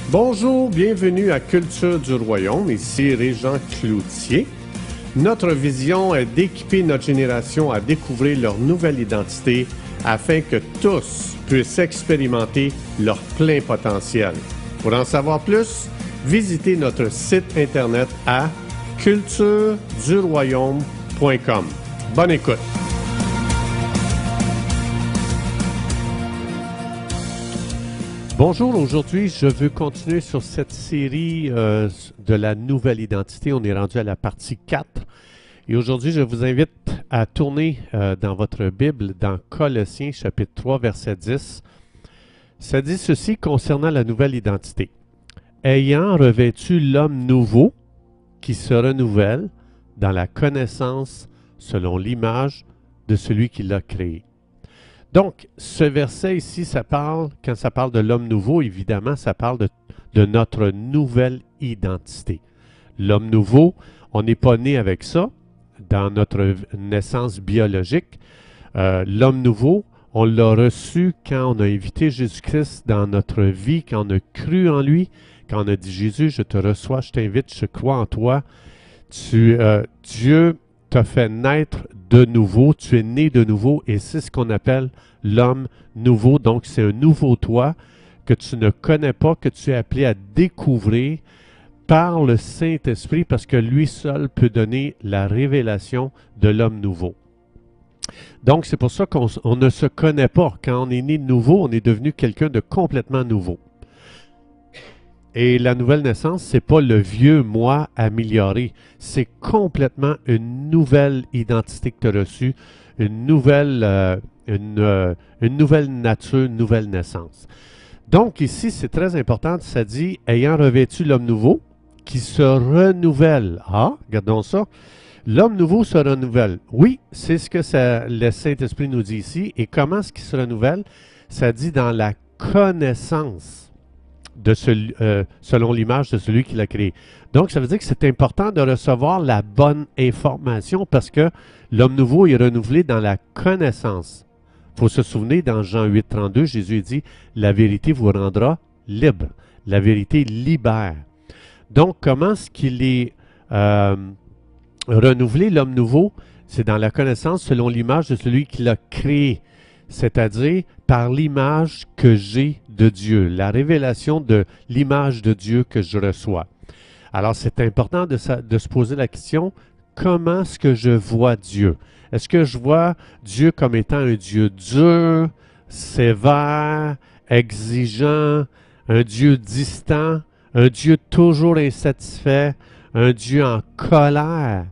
Bonjour, bienvenue à Culture du Royaume, ici Régent Cloutier. Notre vision est d'équiper notre génération à découvrir leur nouvelle identité afin que tous puissent expérimenter leur plein potentiel. Pour en savoir plus, visitez notre site internet à cultureduroyaume.com. Bonne écoute! Bonjour, aujourd'hui, je veux continuer sur cette série de la nouvelle identité. On est rendu à la partie 4. Et aujourd'hui, je vous invite à tourner dans votre Bible, dans Colossiens, chapitre 3, verset 10. Ça dit ceci concernant la nouvelle identité. « Ayant revêtu l'homme nouveau qui se renouvelle dans la connaissance selon l'image de celui qui l'a créé. » Donc, ce verset ici, quand ça parle de l'homme nouveau, évidemment, ça parle de notre nouvelle identité. L'homme nouveau, on n'est pas né avec ça dans notre naissance biologique. L'homme nouveau, on l'a reçu quand on a invité Jésus-Christ dans notre vie, quand on a cru en lui, quand on a dit « Jésus, je te reçois, je t'invite, je crois en toi. Dieu t'a fait naître de nouveau, tu es né de nouveau et c'est ce qu'on appelle l'homme nouveau. Donc, c'est un nouveau toi que tu ne connais pas, que tu es appelé à découvrir par le Saint-Esprit parce que lui seul peut donner la révélation de l'homme nouveau. Donc, c'est pour ça qu'on ne se connaît pas. Quand on est né de nouveau, on est devenu quelqu'un de complètement nouveau. Et la nouvelle naissance, ce n'est pas le vieux moi amélioré. C'est complètement une nouvelle identité que tu as reçue, une nouvelle nature, une nouvelle naissance. Donc ici, c'est très important, ça dit « ayant revêtu l'homme nouveau qui se renouvelle ». Ah, regardons ça. L'homme nouveau se renouvelle. Oui, c'est ce que le Saint-Esprit nous dit ici. Et comment est-ce qu'il se renouvelle? Ça dit dans la connaissance. Selon l'image de celui qui l'a créé. Donc, ça veut dire que c'est important de recevoir la bonne information parce que l'homme nouveau est renouvelé dans la connaissance. Il faut se souvenir, dans Jean 8, 32, Jésus dit « La vérité vous rendra libre. » La vérité libère. Donc, comment est-ce qu'il est renouvelé, l'homme nouveau? C'est dans la connaissance selon l'image de celui qui l'a créé. C'est-à-dire par l'image que j'ai de Dieu, la révélation de l'image de Dieu que je reçois. Alors, c'est important de se poser la question, comment est-ce que je vois Dieu? Est-ce que je vois Dieu comme étant un Dieu dur, sévère, exigeant, un Dieu distant, un Dieu toujours insatisfait, un Dieu en colère?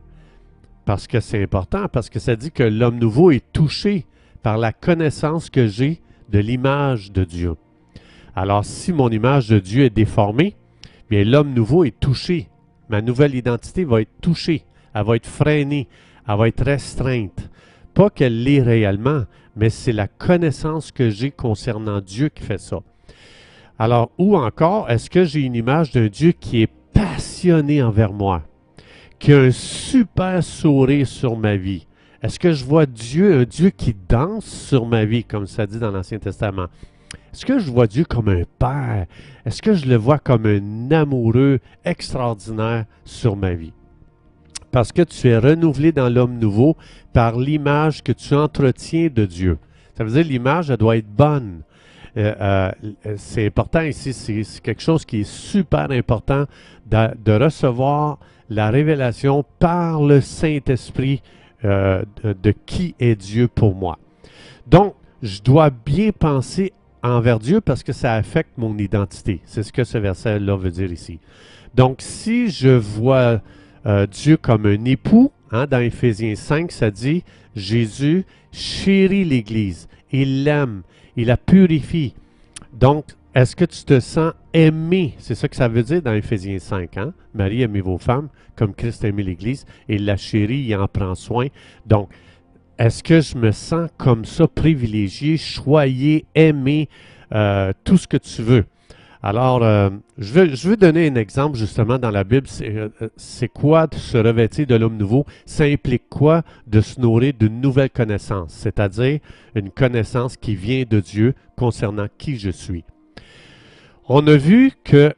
Parce que c'est important, parce que ça dit que l'homme nouveau est touché par la connaissance que j'ai de l'image de Dieu. Alors, si mon image de Dieu est déformée, bien l'homme nouveau est touché. Ma nouvelle identité va être touchée. Elle va être freinée. Elle va être restreinte. Pas qu'elle l'est réellement, mais c'est la connaissance que j'ai concernant Dieu qui fait ça. Alors, ou encore, est-ce que j'ai une image d'un Dieu qui est passionné envers moi, qui a un super sourire sur ma vie? Est-ce que je vois Dieu, un Dieu qui danse sur ma vie, comme ça dit dans l'Ancien Testament? Est-ce que je vois Dieu comme un père? Est-ce que je le vois comme un amoureux extraordinaire sur ma vie? Parce que tu es renouvelé dans l'homme nouveau par l'image que tu entretiens de Dieu. Ça veut dire que l'image, elle doit être bonne. C'est important ici, c'est quelque chose qui est super important de recevoir la révélation par le Saint-Esprit de qui est Dieu pour moi. Donc, je dois bien penser envers Dieu parce que ça affecte mon identité. C'est ce que ce verset-là veut dire ici. Donc, si je vois Dieu comme un époux, dans Éphésiens 5, ça dit « Jésus chérit l'Église, il l'aime, il la purifie. » Donc, est-ce que tu te sens aimé? C'est ça que ça veut dire dans Éphésiens 5. Marie, aimez vos femmes comme Christ a aimé l'Église et il la chérit, il en prend soin. Donc, est-ce que je me sens comme ça, privilégié, choyé, aimé, tout ce que tu veux? Alors, je veux donner un exemple justement dans la Bible. C'est quoi de se revêtir de l'homme nouveau? Ça implique quoi de se nourrir d'une nouvelle connaissance, c'est-à-dire une connaissance qui vient de Dieu concernant qui je suis. On a vu que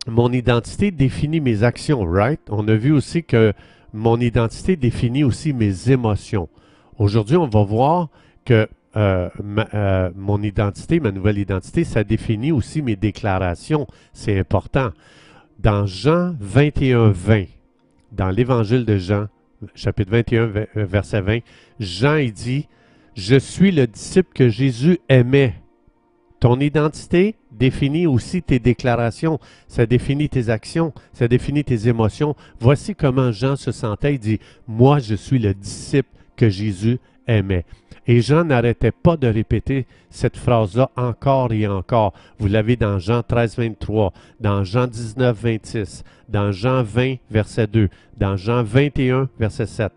mon identité définit mes actions, right? On a vu aussi que mon identité définit aussi mes émotions. Aujourd'hui, on va voir que mon identité, ma nouvelle identité, ça définit aussi mes déclarations. C'est important. Dans Jean 21, 20, dans l'Évangile de Jean, chapitre 21, verset 20, Jean, il dit, « Je suis le disciple que Jésus aimait. » Ton identité définit aussi tes déclarations, ça définit tes actions, ça définit tes émotions. Voici comment Jean se sentait. Il dit, « Moi, je suis le disciple que Jésus aimait. » Et Jean n'arrêtait pas de répéter cette phrase-là encore et encore. Vous l'avez dans Jean 13, 23, dans Jean 19, 26, dans Jean 20, verset 2, dans Jean 21, verset 7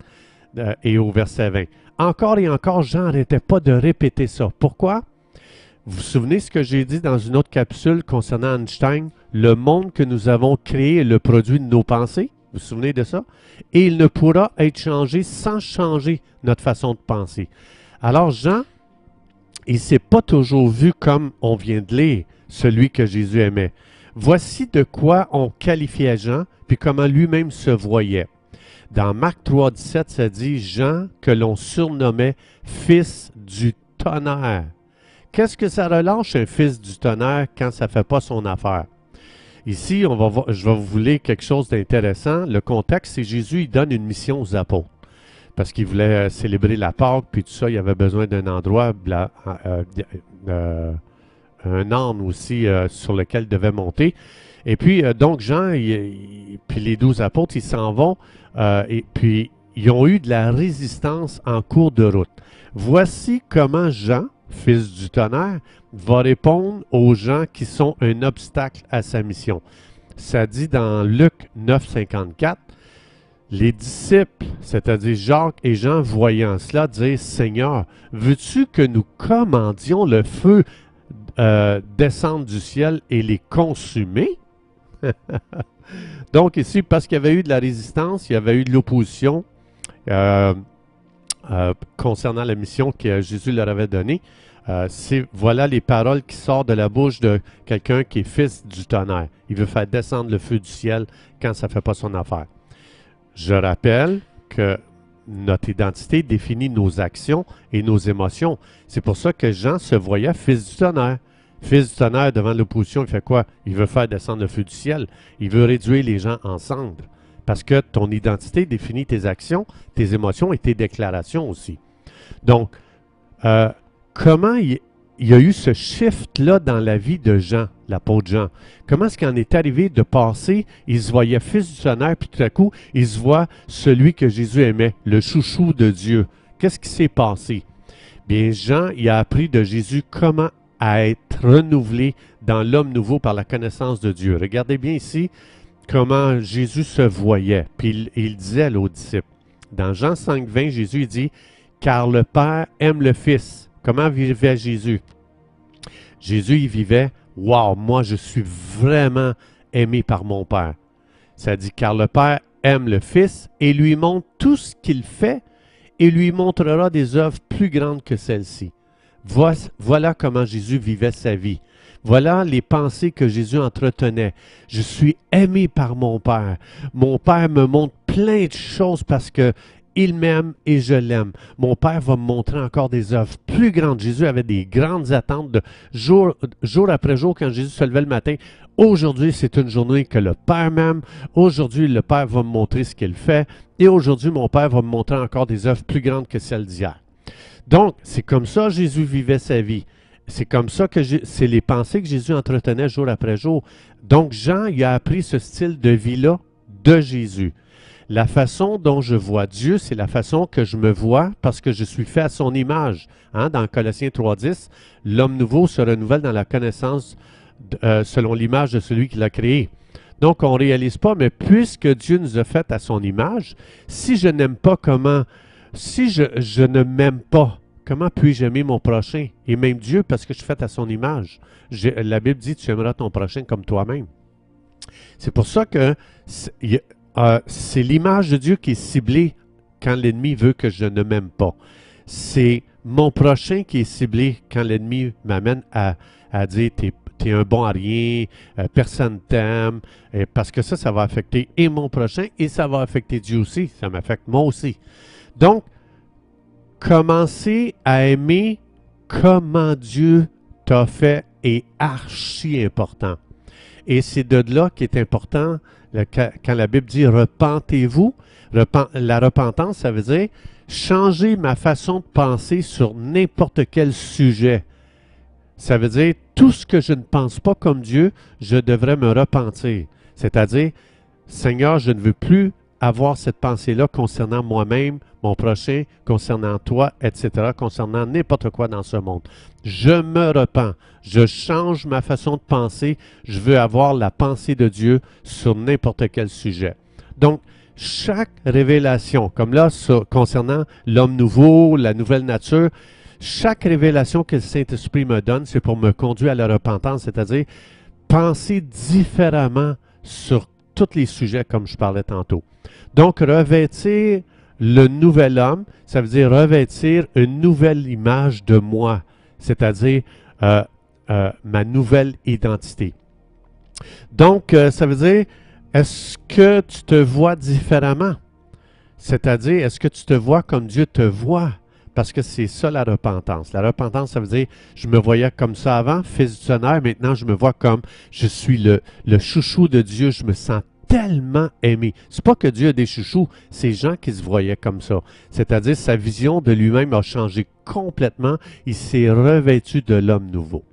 et au verset 20. Encore et encore, Jean n'arrêtait pas de répéter ça. Pourquoi? Vous vous souvenez ce que j'ai dit dans une autre capsule concernant Einstein? Le monde que nous avons créé est le produit de nos pensées. Vous vous souvenez de ça? Et il ne pourra être changé sans changer notre façon de penser. Alors Jean, il ne s'est pas toujours vu comme on vient de lire, celui que Jésus aimait. Voici de quoi on qualifiait Jean, puis comment lui-même se voyait. Dans Marc 3, 17, ça dit Jean que l'on surnommait fils du tonnerre. Qu'est-ce que ça relâche un fils du tonnerre quand ça ne fait pas son affaire? Ici, je vais vous lire quelque chose d'intéressant. Le contexte, c'est Jésus, il donne une mission aux apôtres. Parce qu'il voulait célébrer la Pâque, puis tout ça, il avait besoin d'un endroit, un âne aussi sur lequel il devait monter. Et puis, donc, Jean, puis les 12 apôtres, ils s'en vont, et puis ils ont eu de la résistance en cours de route. Voici comment Jean, fils du tonnerre, va répondre aux gens qui sont un obstacle à sa mission. Ça dit dans Luc 9, 54, les disciples, c'est-à-dire Jacques et Jean, voyant cela, disent, « Seigneur, veux-tu que nous commandions le feu descendre du ciel et les consumer? » Donc ici, parce qu'il y avait eu de la résistance, il y avait eu de l'opposition concernant la mission que Jésus leur avait donnée, voilà les paroles qui sortent de la bouche de quelqu'un qui est fils du tonnerre. Il veut faire descendre le feu du ciel quand ça ne fait pas son affaire. Je rappelle que notre identité définit nos actions et nos émotions. C'est pour ça que Jean se voyait fils du tonnerre. Fils du tonnerre, devant l'opposition, il fait quoi? Il veut faire descendre le feu du ciel. Il veut réduire les gens en cendres. Parce que ton identité définit tes actions, tes émotions et tes déclarations aussi. Donc, comment il y a eu ce shift-là dans la vie de Jean, l'apôtre Jean? Comment est-ce qu'il en est arrivé de passer, il se voyait fils du tonnerre, puis tout à coup, il se voit celui que Jésus aimait, le chouchou de Dieu. Qu'est-ce qui s'est passé? Bien, Jean, il a appris de Jésus comment à être renouvelé dans l'homme nouveau par la connaissance de Dieu. Regardez bien ici comment Jésus se voyait. Puis il disait aux disciples. Dans Jean 5, 20, Jésus dit « Car le Père aime le Fils ». Comment vivait Jésus? Jésus, il vivait « Wow, moi je suis vraiment aimé par mon Père ». Ça dit « Car le Père aime le Fils et lui montre tout ce qu'il fait et lui montrera des œuvres plus grandes que celles-ci ». Voilà comment Jésus vivait sa vie. Voilà les pensées que Jésus entretenait. Je suis aimé par mon Père. Mon Père me montre plein de choses parce que il m'aime et je l'aime. Mon Père va me montrer encore des œuvres plus grandes. Jésus avait des grandes attentes de jour après jour quand Jésus se levait le matin. Aujourd'hui, c'est une journée que le Père m'aime. Aujourd'hui, le Père va me montrer ce qu'il fait. Et aujourd'hui, mon Père va me montrer encore des œuvres plus grandes que celles d'hier. Donc, c'est comme ça que Jésus vivait sa vie. C'est comme ça que c'est les pensées que Jésus entretenait jour après jour. Donc, Jean, il a appris ce style de vie-là de Jésus. La façon dont je vois Dieu, c'est la façon que je me vois parce que je suis fait à son image. Hein? Dans Colossiens 3.10, l'homme nouveau se renouvelle dans la connaissance selon l'image de celui qui l'a créé. Donc, on ne réalise pas, mais puisque Dieu nous a fait à son image, si je n'aime pas si je ne m'aime pas, comment puis-je aimer mon prochain? Et même Dieu, parce que je suis fait à son image. La Bible dit, tu aimeras ton prochain comme toi-même. C'est pour ça que c'est l'image de Dieu qui est ciblée quand l'ennemi veut que je ne m'aime pas. C'est mon prochain qui est ciblé quand l'ennemi m'amène à dire t'es un bon à rien, personne t'aime, parce que ça va affecter et mon prochain et ça va affecter Dieu aussi, ça m'affecte moi aussi. Donc, commencer à aimer comment Dieu t'a fait est archi important. Et c'est de là qui est important quand la Bible dit repentez-vous. La repentance, ça veut dire changer ma façon de penser sur n'importe quel sujet. Ça veut dire tout ce que je ne pense pas comme Dieu, je devrais me repentir. C'est-à-dire, Seigneur, je ne veux plus avoir cette pensée-là concernant moi-même, mon prochain, concernant toi, etc., concernant n'importe quoi dans ce monde. Je me repens, je change ma façon de penser, je veux avoir la pensée de Dieu sur n'importe quel sujet. Donc, chaque révélation, comme là, concernant l'homme nouveau, la nouvelle nature, chaque révélation que le Saint-Esprit me donne, c'est pour me conduire à la repentance, c'est-à-dire penser différemment sur tous les sujets comme je parlais tantôt. Donc, revêtir le nouvel homme, ça veut dire revêtir une nouvelle image de moi, c'est-à-dire ma nouvelle identité. Donc, ça veut dire, est-ce que tu te vois différemment? C'est-à-dire, est-ce que tu te vois comme Dieu te voit? Parce que c'est ça la repentance. La repentance, ça veut dire, je me voyais comme ça avant, fils du tonnerre, maintenant je me vois comme je suis le chouchou de Dieu, je me sens tellement aimé. C'est pas que Dieu a des chouchous, c'est gens qui se voyaient comme ça. C'est-à-dire, sa vision de lui-même a changé complètement, il s'est revêtu de l'homme nouveau.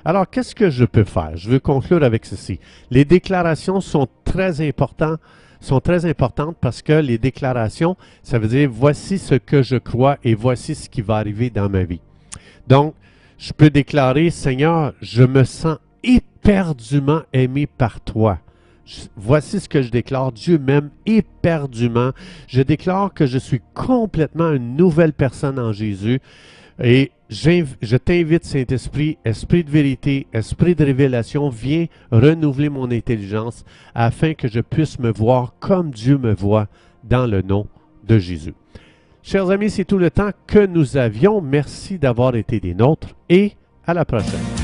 Alors, qu'est-ce que je peux faire? Je veux conclure avec ceci. Les déclarations sont très importantes parce que les déclarations, ça veut dire voici ce que je crois et voici ce qui va arriver dans ma vie. Donc, je peux déclarer, Seigneur, je me sens éperdument aimé par toi. Voici ce que je déclare, Dieu m'aime éperdument. Je déclare que je suis complètement une nouvelle personne en Jésus. Et je t'invite, Saint-Esprit, Esprit de vérité, Esprit de révélation, viens renouveler mon intelligence afin que je puisse me voir comme Dieu me voit dans le nom de Jésus. Chers amis, c'est tout le temps que nous avions. Merci d'avoir été des nôtres et à la prochaine.